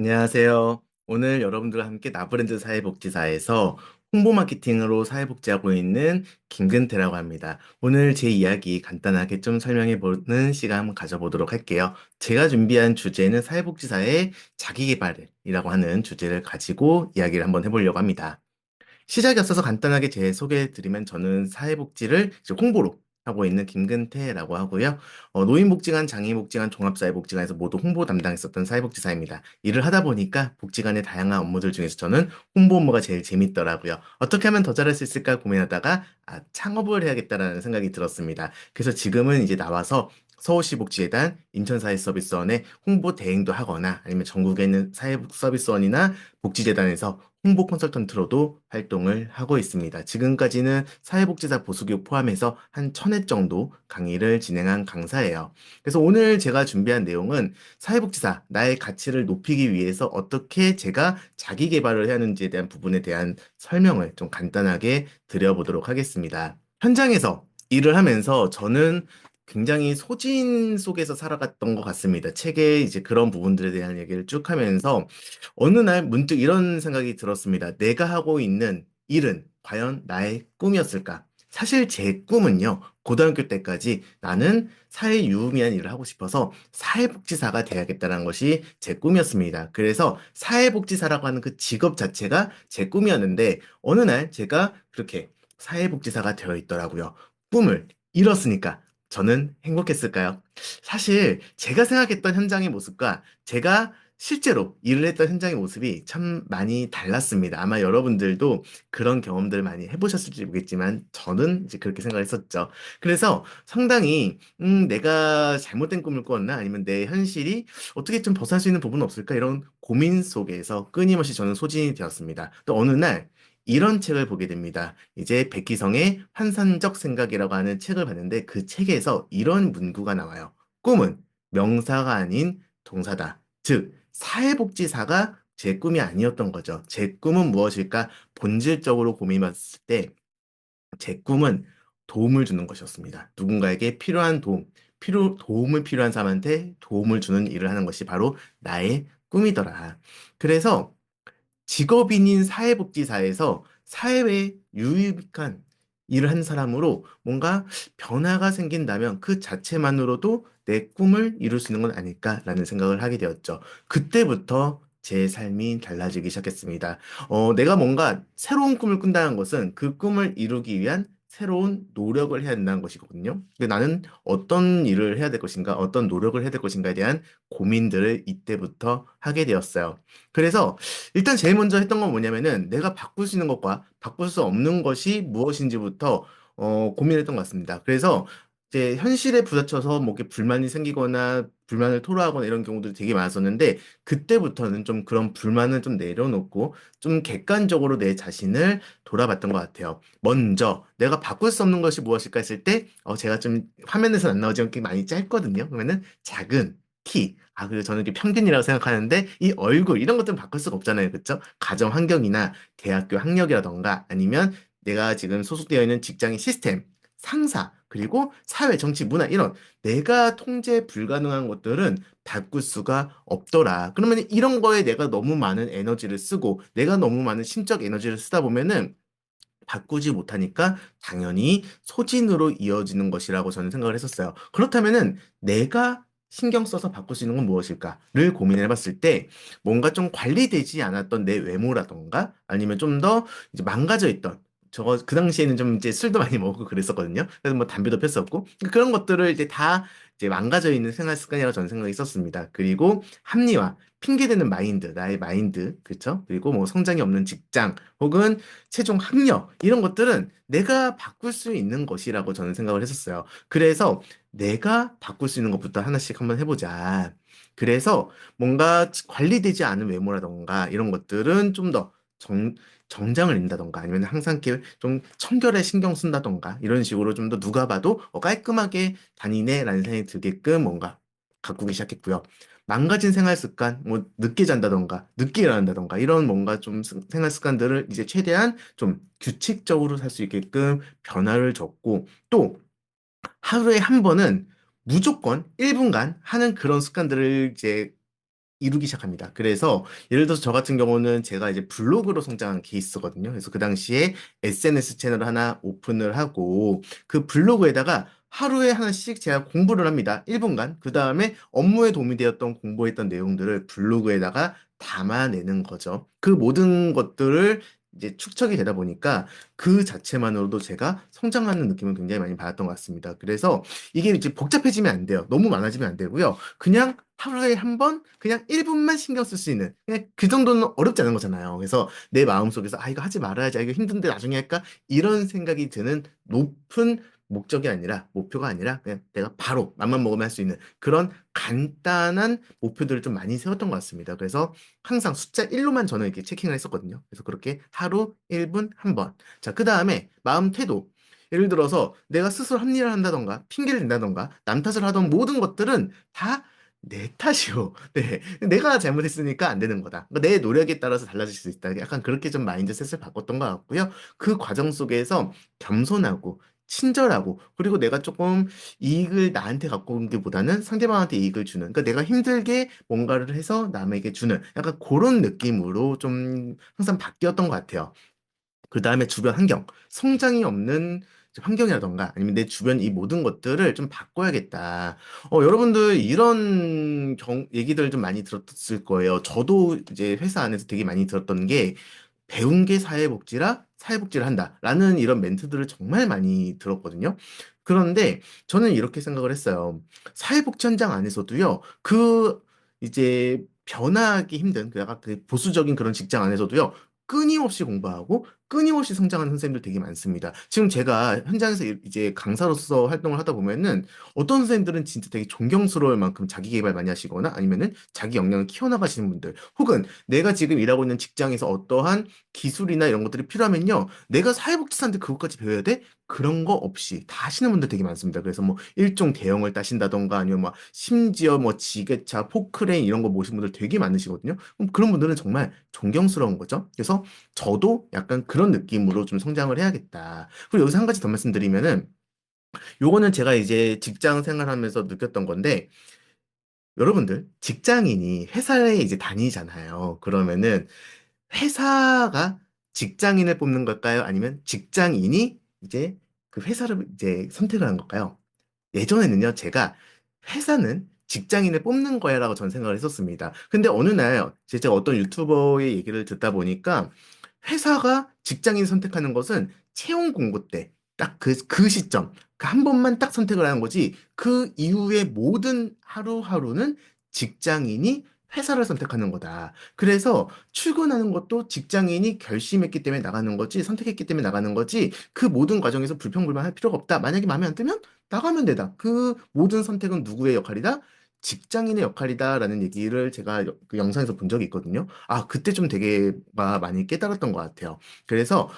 안녕하세요. 오늘 여러분들과 함께 나브랜드 사회복지사에서 홍보 마케팅으로 사회복지하고 있는 김근태라고 합니다. 오늘 제 이야기 간단하게 좀 설명해 보는 시간 한번 가져보도록 할게요. 제가 준비한 주제는 사회복지사의 자기계발이라고 하는 주제를 가지고 이야기를 한번 해보려고 합니다. 시작이 없어서 간단하게 제 소개해드리면 저는 사회복지를 이제 홍보로 하고 있는 김근태라고 하고요. 노인복지관, 장애인복지관, 종합사회복지관에서 모두 홍보 담당했었던 사회복지사입니다. 일을 하다 보니까 복지관의 다양한 업무들 중에서 저는 홍보 업무가 제일 재밌더라고요. 어떻게 하면 더 잘할 수 있을까 고민하다가 창업을 해야겠다라는 생각이 들었습니다. 그래서 지금은 이제 나와서 서울시 복지재단, 인천사회서비스원에 홍보 대행도 하거나 아니면 전국에 있는 사회서비스원이나 복지재단에서 홍보 컨설턴트로도 활동을 하고 있습니다. 지금까지는 사회복지사 보수교육 포함해서 한 1000회 정도 강의를 진행한 강사예요. 그래서 오늘 제가 준비한 내용은 사회복지사, 나의 가치를 높이기 위해서 어떻게 제가 자기 개발을 해야 하는지에 대한 부분에 대한 설명을 좀 간단하게 드려보도록 하겠습니다. 현장에서 일을 하면서 저는 굉장히 소진 속에서 살아갔던 것 같습니다. 책에 이제 그런 부분들에 대한 얘기를 쭉 하면서 어느 날 문득 이런 생각이 들었습니다. 내가 하고 있는 일은 과연 나의 꿈이었을까? 사실 제 꿈은요, 고등학교 때까지 나는 사회 유의미한 일을 하고 싶어서 사회복지사가 돼야겠다는 것이 제 꿈이었습니다. 그래서 사회복지사라고 하는 그 직업 자체가 제 꿈이었는데, 어느 날 제가 그렇게 사회복지사가 되어 있더라고요. 꿈을 이뤘으니까 저는 행복했을까요? 사실 제가 생각했던 현장의 모습과 제가 실제로 일을 했던 현장의 모습이 참 많이 달랐습니다. 아마 여러분들도 그런 경험들을 많이 해보셨을지 모르겠지만 저는 이제 그렇게 생각했었죠. 그래서 상당히 내가 잘못된 꿈을 꿨나 아니면 내 현실이 어떻게 좀 벗어날 수 있는 부분은 없을까 이런 고민 속에서 끊임없이 저는 소진이 되었습니다. 또 어느 날 이런 책을 보게 됩니다. 이제 백기성의 환상적 생각이라고 하는 책을 봤는데 그 책에서 이런 문구가 나와요. 꿈은 명사가 아닌 동사다. 즉, 사회복지사가 제 꿈이 아니었던 거죠. 제 꿈은 무엇일까? 본질적으로 고민해봤을 때, 제 꿈은 도움을 주는 것이었습니다. 누군가에게 필요한 도움을 필요한 사람한테 도움을 주는 일을 하는 것이 바로 나의 꿈이더라. 그래서 직업인인 사회복지사에서 사회에 유익한 일을 한 사람으로 뭔가 변화가 생긴다면 그 자체만으로도 내 꿈을 이룰 수 있는 건 아닐까라는 생각을 하게 되었죠. 그때부터 제 삶이 달라지기 시작했습니다. 내가 뭔가 새로운 꿈을 꾼다는 것은 그 꿈을 이루기 위한 새로운 노력을 해야 된다는 것이거든요. 근데 나는 어떤 일을 해야 될 것인가, 어떤 노력을 해야 될 것인가에 대한 고민들을 이때부터 하게 되었어요. 그래서 일단 제일 먼저 했던 건 뭐냐면은 내가 바꿀 수 있는 것과 바꿀 수 없는 것이 무엇인지부터 고민했던 것 같습니다. 그래서 이제 현실에 부딪혀서 뭐 이렇게 불만이 생기거나 불만을 토로하거나 이런 경우들이 되게 많았었는데 그때부터는 좀 그런 불만을 좀 내려놓고 좀 객관적으로 내 자신을 돌아봤던 것 같아요. 먼저 내가 바꿀 수 없는 것이 무엇일까 했을 때 제가 좀 화면에서는 안 나오지만 꽤 많이 짧거든요. 그러면은 작은 키. 그리고 저는 이게 평균이라고 생각하는데, 이 얼굴, 이런 것들은 바꿀 수가 없잖아요. 그쵸? 가정 환경이나 대학교 학력이라던가, 아니면 내가 지금 소속되어 있는 직장의 시스템, 상사, 그리고 사회, 정치, 문화, 이런 내가 통제 불가능한 것들은 바꿀 수가 없더라. 그러면 이런 거에 내가 너무 많은 에너지를 쓰고, 내가 너무 많은 심적 에너지를 쓰다 보면은 바꾸지 못하니까 당연히 소진으로 이어지는 것이라고 저는 생각을 했었어요. 그렇다면은 내가 신경 써서 바꿀 수 있는 건 무엇일까를 고민해 봤을 때 뭔가 좀 관리되지 않았던 내 외모라던가 아니면 좀 더 이제 망가져 있던 저거 그 당시에는 좀 이제 술도 많이 먹고 그랬었거든요. 그래서 뭐 담배도 폈었고 그런 것들을 이제 다 이제 망가져 있는 생활 습관이라고 저는 생각이 있었습니다. 그리고 합리화, 핑계대는 마인드, 나의 마인드, 그렇죠? 그리고 뭐 성장이 없는 직장 혹은 최종 학력 이런 것들은 내가 바꿀 수 있는 것이라고 저는 생각을 했었어요. 그래서 내가 바꿀 수 있는 것부터 하나씩 한번 해보자. 그래서 뭔가 관리되지 않은 외모라던가 이런 것들은 좀 더 정장을 입는다던가 아니면 항상 이렇게 좀 청결에 신경 쓴다던가 이런 식으로 좀 더 누가 봐도 깔끔하게 다니네라는 생각이 들게끔 뭔가 가꾸기 시작했고요. 망가진 생활 습관, 뭐 늦게 잔다던가 늦게 일어난다던가 이런 뭔가 좀 생활 습관들을 이제 최대한 좀 규칙적으로 살 수 있게끔 변화를 줬고 또 하루에 한 번은 무조건 1분간 하는 그런 습관들을 이제 이루기 시작합니다. 그래서 예를 들어서 저 같은 경우는 제가 이제 블로그로 성장한 케이스거든요. 그래서 그 당시에 SNS 채널을 하나 오픈을 하고 그 블로그에다가 하루에 하나씩 제가 공부를 합니다. 1분간. 그 다음에 업무에 도움이 되었던 공부했던 내용들을 블로그에다가 담아내는 거죠. 그 모든 것들을 이제 축적이 되다 보니까 그 자체만으로도 제가 성장하는 느낌을 굉장히 많이 받았던 것 같습니다. 그래서 이게 이제 복잡해지면 안 돼요. 너무 많아지면 안 되고요. 그냥 하루에 한 번, 그냥 1분만 신경 쓸 수 있는, 그냥 그 정도는 어렵지 않은 거잖아요. 그래서 내 마음속에서, 아, 이거 하지 말아야지, 아, 이거 힘든데 나중에 할까? 이런 생각이 드는 높은 목적이 아니라, 목표가 아니라, 그냥 내가 바로 맘만 먹으면 할 수 있는 그런 간단한 목표들을 좀 많이 세웠던 것 같습니다. 그래서 항상 숫자 1로만 저는 이렇게 체킹을 했었거든요. 그래서 그렇게 하루 1분 한 번. 자, 그 다음에 마음 태도. 예를 들어서 내가 스스로 합리화를 한다던가 핑계를 댄다던가 남 탓을 하던 모든 것들은 다 내 탓이요. 네. 내가 잘못했으니까 안 되는 거다. 그러니까 내 노력에 따라서 달라질 수 있다. 약간 그렇게 좀 마인드셋을 바꿨던 것 같고요. 그 과정 속에서 겸손하고 친절하고 그리고 내가 조금 이익을 나한테 갖고 온 게보다는 상대방한테 이익을 주는 그러니까 내가 힘들게 뭔가를 해서 남에게 주는 약간 그런 느낌으로 좀 항상 바뀌었던 것 같아요. 그 다음에 주변 환경, 성장이 없는 환경이라던가 아니면 내 주변 이 모든 것들을 좀 바꿔야겠다. 여러분들 이런 얘기들 좀 많이 들었을 거예요. 저도 이제 회사 안에서 되게 많이 들었던 게 배운 게 사회복지라 사회복지를 한다라는 이런 멘트들을 정말 많이 들었거든요. 그런데 저는 이렇게 생각을 했어요. 사회복지 현장 안에서도요, 그 이제 변하기 힘든 그 약간 그 보수적인 그런 직장 안에서도요, 끊임없이 공부하고 끊임없이 성장하는 선생님들 되게 많습니다. 지금 제가 현장에서 이제 강사로서 활동을 하다 보면은 어떤 선생님들은 진짜 되게 존경스러울 만큼 자기 개발 많이 하시거나 아니면은 자기 역량을 키워나가시는 분들 혹은 내가 지금 일하고 있는 직장에서 어떠한 기술이나 이런 것들이 필요하면요. 내가 사회복지사한테 그것까지 배워야 돼? 그런 거 없이 다 하시는 분들 되게 많습니다. 그래서 뭐 일종 대형을 따신다던가 아니면 뭐 심지어 뭐 지게차, 포크레인 이런 거 모신 분들 되게 많으시거든요. 그럼 그런 분들은 정말 존경스러운 거죠. 그래서 저도 약간 그런 느낌으로 좀 성장을 해야겠다. 그리고 여기서 한 가지 더 말씀드리면은 요거는 제가 이제 직장 생활하면서 느꼈던 건데 여러분들 직장인이 회사에 이제 다니잖아요. 그러면은 회사가 직장인을 뽑는 걸까요? 아니면 직장인이 이제 그 회사를 이제 선택을 한 걸까요? 예전에는요, 제가 회사는 직장인을 뽑는 거야라고 전 생각을 했었습니다. 근데 어느 날 제가 어떤 유튜버의 얘기를 듣다 보니까 회사가 직장인 선택하는 것은 채용 공고 때 딱 그 시점, 그 한 번만 딱 선택을 하는 거지 그 이후의 모든 하루하루는 직장인이 회사를 선택하는 거다. 그래서 출근하는 것도 직장인이 결심했기 때문에 나가는 거지, 선택했기 때문에 나가는 거지, 그 모든 과정에서 불평불만할 필요가 없다. 만약에 마음에 안 들면 나가면 되다. 그 모든 선택은 누구의 역할이다? 직장인의 역할이다라는 얘기를 제가 그 영상에서 본 적이 있거든요. 아, 그때 좀 되게 많이 깨달았던 것 같아요. 그래서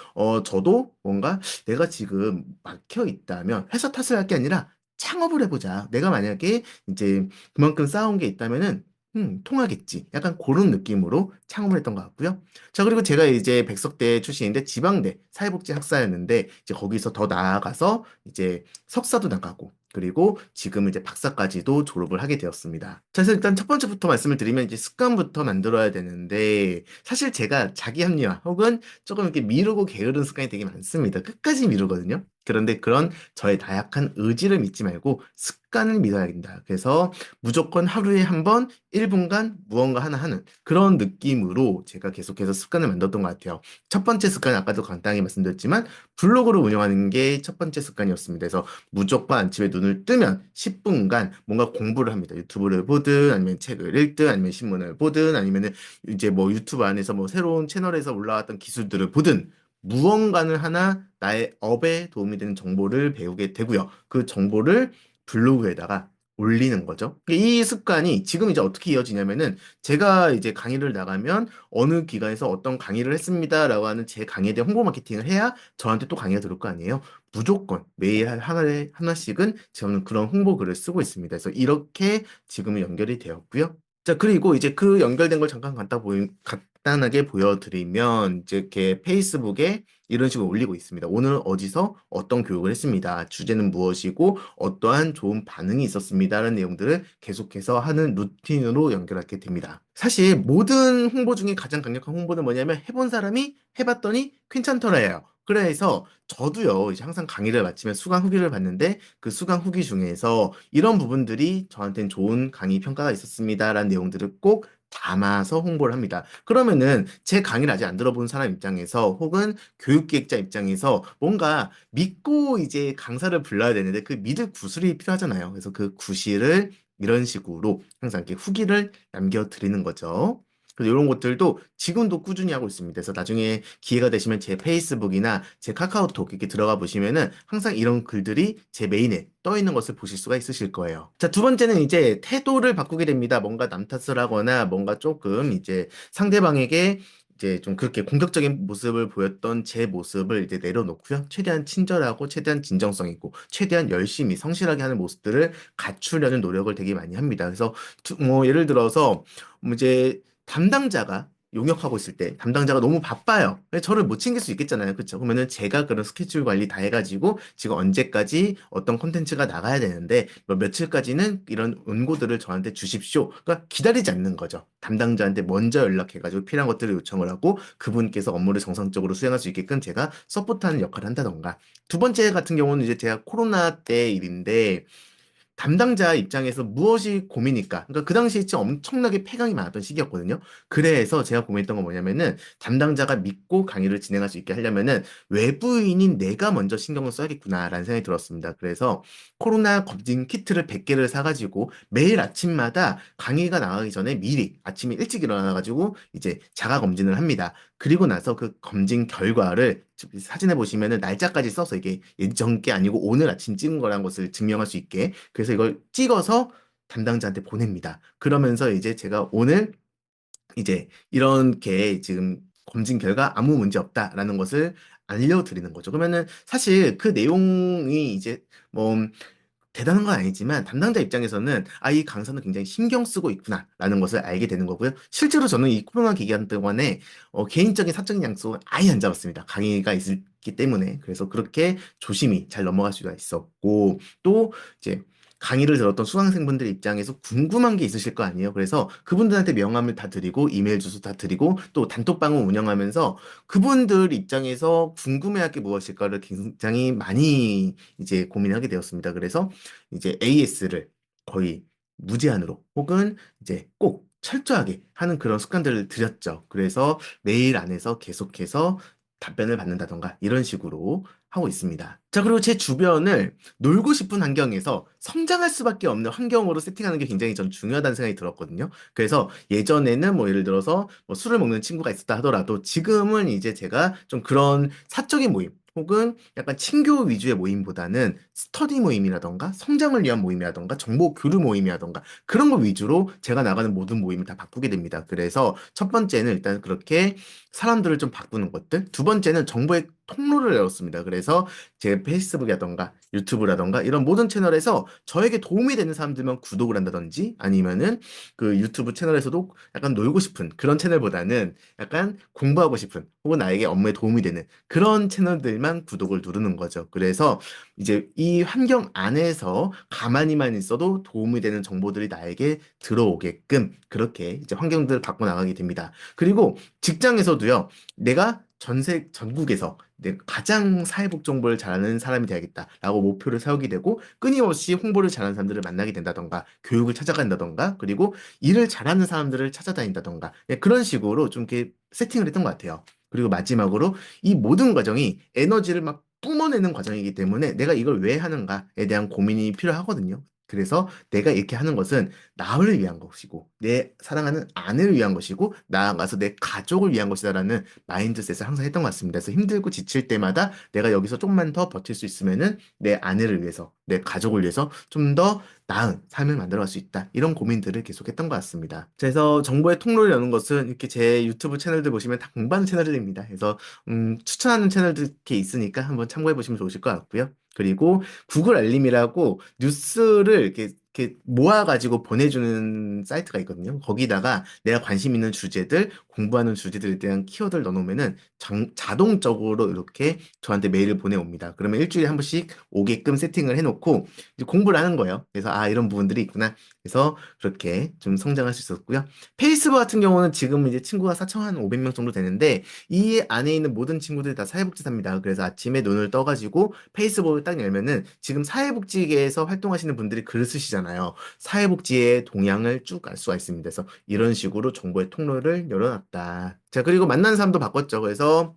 저도 뭔가 내가 지금 막혀 있다면 회사 탓을 할 게 아니라 창업을 해보자. 내가 만약에 이제 그만큼 쌓아온 게 있다면은 통하겠지. 약간 그런 느낌으로 창업을 했던 것 같고요. 자, 그리고 제가 이제 백석대 출신인데 지방대 사회복지 학사였는데 이제 거기서 더 나아가서 이제 석사도 나가고 그리고 지금 이제 박사까지도 졸업을 하게 되었습니다. 자, 그래서 일단 첫 번째부터 말씀을 드리면 이제 습관부터 만들어야 되는데 사실 제가 자기 합리화 혹은 조금 이렇게 미루고 게으른 습관이 되게 많습니다. 끝까지 미루거든요. 그런데 그런 저의 나약한 의지를 믿지 말고 습관을 믿어야 된다. 그래서 무조건 하루에 한 번 1분간 무언가 하나 하는 그런 느낌으로 제가 계속해서 습관을 만들었던 것 같아요. 첫 번째 습관은 아까도 간단히 말씀드렸지만 블로그를 운영하는 게 첫 번째 습관이었습니다. 그래서 무조건 아침에 눈을 뜨면 10분간 뭔가 공부를 합니다. 유튜브를 보든 아니면 책을 읽든 아니면 신문을 보든 아니면은 이제 뭐 유튜브 안에서 뭐 새로운 채널에서 올라왔던 기술들을 보든 무언가는 하나 나의 업에 도움이 되는 정보를 배우게 되고요. 그 정보를 블로그에다가 올리는 거죠. 이 습관이 지금 이제 어떻게 이어지냐면은 제가 이제 강의를 나가면 어느 기관에서 어떤 강의를 했습니다라고 하는 제 강의에 대한 홍보 마케팅을 해야 저한테 또 강의가 들어올 거 아니에요. 무조건 매일 하나씩은 저는 그런 홍보 글을 쓰고 있습니다. 그래서 이렇게 지금은 연결이 되었고요. 자, 그리고 이제 그 연결된 걸 잠깐 간단하게 보여드리면, 이제 이렇게 페이스북에 이런 식으로 올리고 있습니다. 오늘 어디서 어떤 교육을 했습니다. 주제는 무엇이고 어떠한 좋은 반응이 있었습니다라는 내용들을 계속해서 하는 루틴으로 연결하게 됩니다. 사실 모든 홍보 중에 가장 강력한 홍보는 뭐냐면 해본 사람이 해봤더니 괜찮더라예요. 그래서 저도요, 이제 항상 강의를 마치면 수강 후기를 봤는데 그 수강 후기 중에서 이런 부분들이 저한테는 좋은 강의 평가가 있었습니다라는 내용들을 꼭 담아서 홍보를 합니다. 그러면은 제 강의를 아직 안 들어본 사람 입장에서 혹은 교육기획자 입장에서 뭔가 믿고 이제 강사를 불러야 되는데 그 믿을 구실이 필요하잖아요. 그래서 그 구실을 이런 식으로 항상 이렇게 후기를 남겨드리는 거죠. 그래서 이런 것들도 지금도 꾸준히 하고 있습니다. 그래서 나중에 기회가 되시면 제 페이스북이나 제 카카오톡 이렇게 들어가 보시면은 항상 이런 글들이 제 메인에 떠 있는 것을 보실 수가 있으실 거예요. 자, 두 번째는 이제 태도를 바꾸게 됩니다. 뭔가 남 탓을 하거나 뭔가 조금 이제 상대방에게 이제 좀 그렇게 공격적인 모습을 보였던 제 모습을 이제 내려놓고요. 최대한 친절하고 최대한 진정성 있고 최대한 열심히 성실하게 하는 모습들을 갖추려는 노력을 되게 많이 합니다. 그래서 뭐 예를 들어서 뭐 이제 담당자가 용역하고 있을 때 담당자가 너무 바빠요. 저를 못 챙길 수 있겠잖아요. 그렇죠? 그러면은 제가 그런 스케줄 관리 다 해가지고 지금 언제까지 어떤 콘텐츠가 나가야 되는데 뭐 며칠까지는 이런 원고들을 저한테 주십시오. 그러니까 기다리지 않는 거죠. 담당자한테 먼저 연락해가지고 필요한 것들을 요청을 하고 그분께서 업무를 정상적으로 수행할 수 있게끔 제가 서포트하는 역할을 한다던가. 두 번째 같은 경우는 이제 제가 코로나 때 일인데 담당자 입장에서 무엇이 고민일까? 그러니까 그 당시에 진짜 엄청나게 폐강이 많았던 시기였거든요. 그래서 제가 고민했던 건 뭐냐면은 담당자가 믿고 강의를 진행할 수 있게 하려면은 외부인인 내가 먼저 신경을 써야겠구나라는 생각이 들었습니다. 그래서 코로나 검진 키트를 100개를 사가지고 매일 아침마다 강의가 나가기 전에 미리 아침에 일찍 일어나가지고 이제 자가 검진을 합니다. 그리고 나서 그 검진 결과를 사진에 보시면은 날짜까지 써서 이게 예전 게 아니고 오늘 아침 찍은 거라는 것을 증명할 수 있게 그래서 이걸 찍어서 담당자한테 보냅니다. 그러면서 이제 제가 오늘 이제 이렇게 지금 검진 결과 아무 문제 없다라는 것을 알려드리는 거죠. 그러면은 사실 그 내용이 이제 뭐 대단한 건 아니지만 담당자 입장에서는 아, 이 강사는 굉장히 신경 쓰고 있구나라는 것을 알게 되는 거고요. 실제로 저는 이 코로나 기간 동안에 개인적인 사적인 약속을 아예 안 잡았습니다. 강의가 있기 때문에. 그래서 그렇게 조심히 잘 넘어갈 수가 있었고 또 이제 강의를 들었던 수강생분들 입장에서 궁금한 게 있으실 거 아니에요. 그래서 그분들한테 명함을 다 드리고 이메일 주소 다 드리고 또 단톡방을 운영하면서 그분들 입장에서 궁금해할 게 무엇일까를 굉장히 많이 이제 고민하게 되었습니다. 그래서 이제 AS를 거의 무제한으로 혹은 이제 꼭 철저하게 하는 그런 습관들을 들였죠. 그래서 메일 안에서 계속해서 답변을 받는다던가 이런 식으로 하고 있습니다. 자, 그리고 제 주변을 놀고 싶은 환경에서 성장할 수밖에 없는 환경으로 세팅하는 게 굉장히 전 중요하다는 생각이 들었거든요. 그래서 예전에는 뭐 예를 들어서 뭐 술을 먹는 친구가 있었다 하더라도 지금은 이제 제가 좀 그런 사적인 모임 혹은 약간 친교 위주의 모임보다는 스터디 모임이라던가 성장을 위한 모임이라던가 정보 교류 모임이라던가 그런 거 위주로 제가 나가는 모든 모임을 다 바꾸게 됩니다. 그래서 첫 번째는 일단 그렇게 사람들을 좀 바꾸는 것들. 두 번째는 정보의 통로를 열었습니다. 그래서 제 페이스북이라던가 유튜브라던가 이런 모든 채널에서 저에게 도움이 되는 사람들만 구독을 한다든지 아니면은 그 유튜브 채널에서도 약간 놀고 싶은 그런 채널보다는 약간 공부하고 싶은 혹은 나에게 업무에 도움이 되는 그런 채널들만 구독을 누르는 거죠. 그래서 이제 이 환경 안에서 가만히만 있어도 도움이 되는 정보들이 나에게 들어오게끔 그렇게 이제 환경들을 바꿔 나가게 됩니다. 그리고 직장에서도요, 내가 전국에서 내가 가장 사회복 정보를 잘하는 사람이 되야겠다라고 목표를 세우게 되고 끊임없이 홍보를 잘하는 사람들을 만나게 된다던가 교육을 찾아간다던가 그리고 일을 잘하는 사람들을 찾아다닌다던가 그런 식으로 좀 이렇게 세팅을 했던 것 같아요. 그리고 마지막으로 이 모든 과정이 에너지를 막 뿜어내는 과정이기 때문에 내가 이걸 왜 하는가에 대한 고민이 필요하거든요. 그래서 내가 이렇게 하는 것은 나를 위한 것이고, 내 사랑하는 아내를 위한 것이고, 나아가서 내 가족을 위한 것이다라는 마인드셋을 항상 했던 것 같습니다. 그래서 힘들고 지칠 때마다 내가 여기서 좀만 더 버틸 수 있으면은 내 아내를 위해서, 내 가족을 위해서 좀 더 나은 삶을 만들어갈 수 있다. 이런 고민들을 계속했던 것 같습니다. 그래서 정보의 통로를 여는 것은 이렇게 제 유튜브 채널들 보시면 다 공부하는 채널들입니다. 그래서 추천하는 채널들 이렇게 있으니까 한번 참고해 보시면 좋으실 것 같고요. 그리고 구글 알림이라고 뉴스를 이렇게 이렇게 모아가지고 보내주는 사이트가 있거든요. 거기다가 내가 관심 있는 주제들, 공부하는 주제들에 대한 키워드를 넣어놓으면은 자동적으로 이렇게 저한테 메일을 보내옵니다. 그러면 일주일에 한 번씩 오게끔 세팅을 해놓고 이제 공부를 하는 거예요. 그래서 아, 이런 부분들이 있구나. 그래서 그렇게 좀 성장할 수 있었고요. 페이스북 같은 경우는 지금 이제 친구가 4,500명 정도 되는데 이 안에 있는 모든 친구들이 다 사회복지사입니다. 그래서 아침에 눈을 떠가지고 페이스북을 딱 열면은 지금 사회복지계에서 활동하시는 분들이 글을 쓰시잖아요. 사회복지의 동향을 쭉 알 수가 있습니다. 그래서 이런 식으로 정보의 통로를 열어놨다. 자, 그리고 만나는 사람도 바꿨죠. 그래서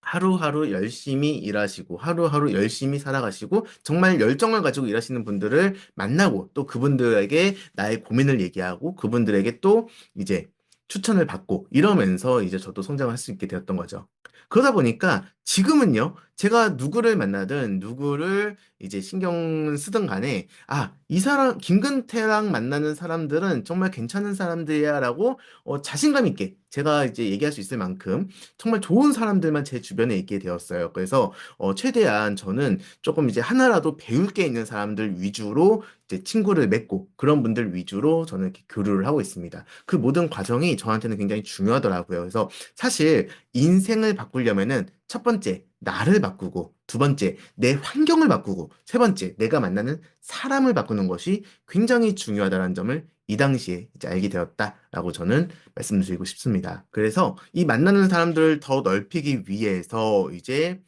하루하루 열심히 일하시고 하루하루 열심히 살아가시고 정말 열정을 가지고 일하시는 분들을 만나고 또 그분들에게 나의 고민을 얘기하고 그분들에게 또 이제 추천을 받고 이러면서 이제 저도 성장할 수 있게 되었던 거죠. 그러다 보니까 지금은요, 제가 누구를 만나든 누구를 이제 신경 쓰든 간에 아, 이 사람, 김근태랑 만나는 사람들은 정말 괜찮은 사람들이야라고 자신감 있게 제가 이제 얘기할 수 있을 만큼 정말 좋은 사람들만 제 주변에 있게 되었어요. 그래서 최대한 저는 조금 이제 하나라도 배울 게 있는 사람들 위주로 이제 친구를 맺고 그런 분들 위주로 저는 이렇게 교류를 하고 있습니다. 그 모든 과정이 저한테는 굉장히 중요하더라고요. 그래서 사실 인생을 바꾸려면은 첫 번째, 나를 바꾸고, 두 번째, 내 환경을 바꾸고, 세 번째, 내가 만나는 사람을 바꾸는 것이 굉장히 중요하다는 점을 이 당시에 이제 알게 되었다라고 저는 말씀드리고 싶습니다. 그래서 이 만나는 사람들을 더 넓히기 위해서 이제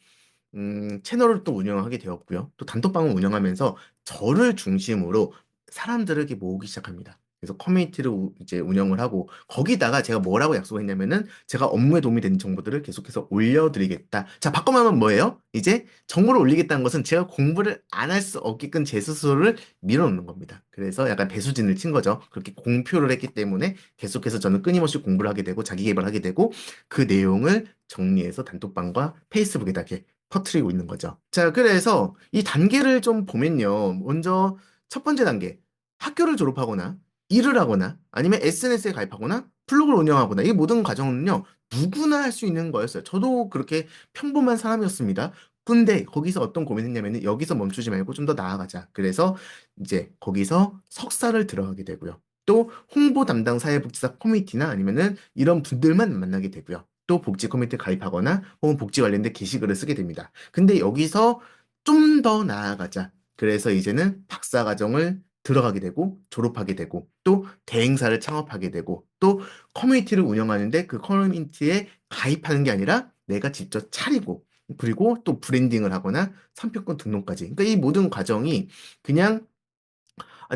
채널을 또 운영하게 되었고요. 또 단톡방을 운영하면서 저를 중심으로 사람들을 이렇게 모으기 시작합니다. 그래서 커뮤니티를 이제 운영을 하고 거기다가 제가 뭐라고 약속을 했냐면은 제가 업무에 도움이 되는 정보들을 계속해서 올려드리겠다. 자, 바꿔 말하면 뭐예요? 이제 정보를 올리겠다는 것은 제가 공부를 안 할 수 없게끔 제 스스로를 밀어놓는 겁니다. 그래서 약간 배수진을 친 거죠. 그렇게 공표를 했기 때문에 계속해서 저는 끊임없이 공부를 하게 되고 자기 개발하게 되고 그 내용을 정리해서 단톡방과 페이스북에다 이렇게 퍼뜨리고 있는 거죠. 자, 그래서 이 단계를 좀 보면요. 먼저 첫 번째 단계, 학교를 졸업하거나 일을 하거나 아니면 SNS에 가입하거나 블로그를 운영하거나 이 모든 과정은요. 누구나 할 수 있는 거였어요. 저도 그렇게 평범한 사람이었습니다. 근데 거기서 어떤 고민했냐면은 여기서 멈추지 말고 좀 더 나아가자. 그래서 이제 거기서 석사를 들어가게 되고요. 또 홍보 담당 사회복지사 커뮤니티나 아니면은 이런 분들만 만나게 되고요. 또 복지 커뮤니티에 가입하거나 혹은 복지 관련된 게시글을 쓰게 됩니다. 근데 여기서 좀 더 나아가자. 그래서 이제는 박사 과정을 들어가게 되고 졸업하게 되고 또 대행사를 창업하게 되고 또 커뮤니티를 운영하는데 그 커뮤니티에 가입하는 게 아니라 내가 직접 차리고 그리고 또 브랜딩을 하거나 상표권 등록까지. 그러니까 이 모든 과정이 그냥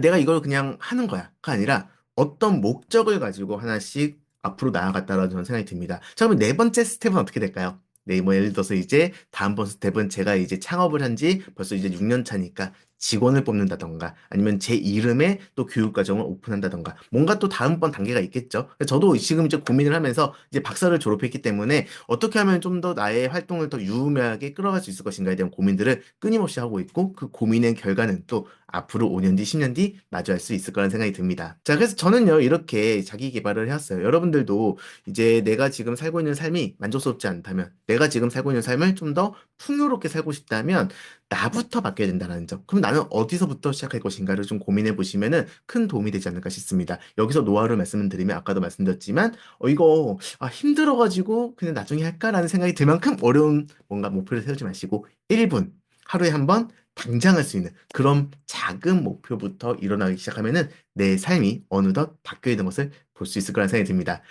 내가 이걸 그냥 하는 거야가 아니라 어떤 목적을 가지고 하나씩 앞으로 나아갔다라는 저는 생각이 듭니다. 자, 그러면 네 번째 스텝은 어떻게 될까요? 네, 뭐 예를 들어서 이제 다음번 스텝은 제가 이제 창업을 한 지 벌써 이제 6년 차니까 직원을 뽑는다던가 아니면 제 이름의 또 교육과정을 오픈한다던가 뭔가 또 다음번 단계가 있겠죠. 저도 지금 이제 고민을 하면서 이제 박사를 졸업했기 때문에 어떻게 하면 좀 더 나의 활동을 더 유의미하게 끌어갈 수 있을 것인가에 대한 고민들을 끊임없이 하고 있고 그 고민의 결과는 또 앞으로 5년 뒤, 10년 뒤 마주할 수 있을 거라는 생각이 듭니다. 자, 그래서 저는요, 이렇게 자기 개발을 해왔어요. 여러분들도 이제 내가 지금 살고 있는 삶이 만족스럽지 않다면, 내가 지금 살고 있는 삶을 좀 더 풍요롭게 살고 싶다면, 나부터 바뀌어야 된다는 점. 그럼 나는 어디서부터 시작할 것인가를 좀 고민해 보시면은 큰 도움이 되지 않을까 싶습니다. 여기서 노하우를 말씀을 드리면 아까도 말씀드렸지만, 이거 힘들어가지고 그냥 나중에 할까라는 생각이 들 만큼 어려운 뭔가 목표를 세우지 마시고, 1분, 하루에 한 번 당장 할 수 있는 그런 작은 목표부터 일어나기 시작하면은 내 삶이 어느덧 바뀌어 있는 것을 볼 수 있을 거라는 생각이 듭니다.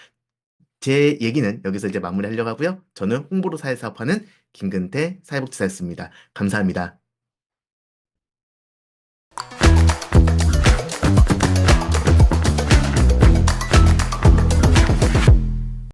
제 얘기는 여기서 이제 마무리하려고 하고요. 저는 홍보로 사회사업하는 김근태 사회복지사였습니다. 감사합니다.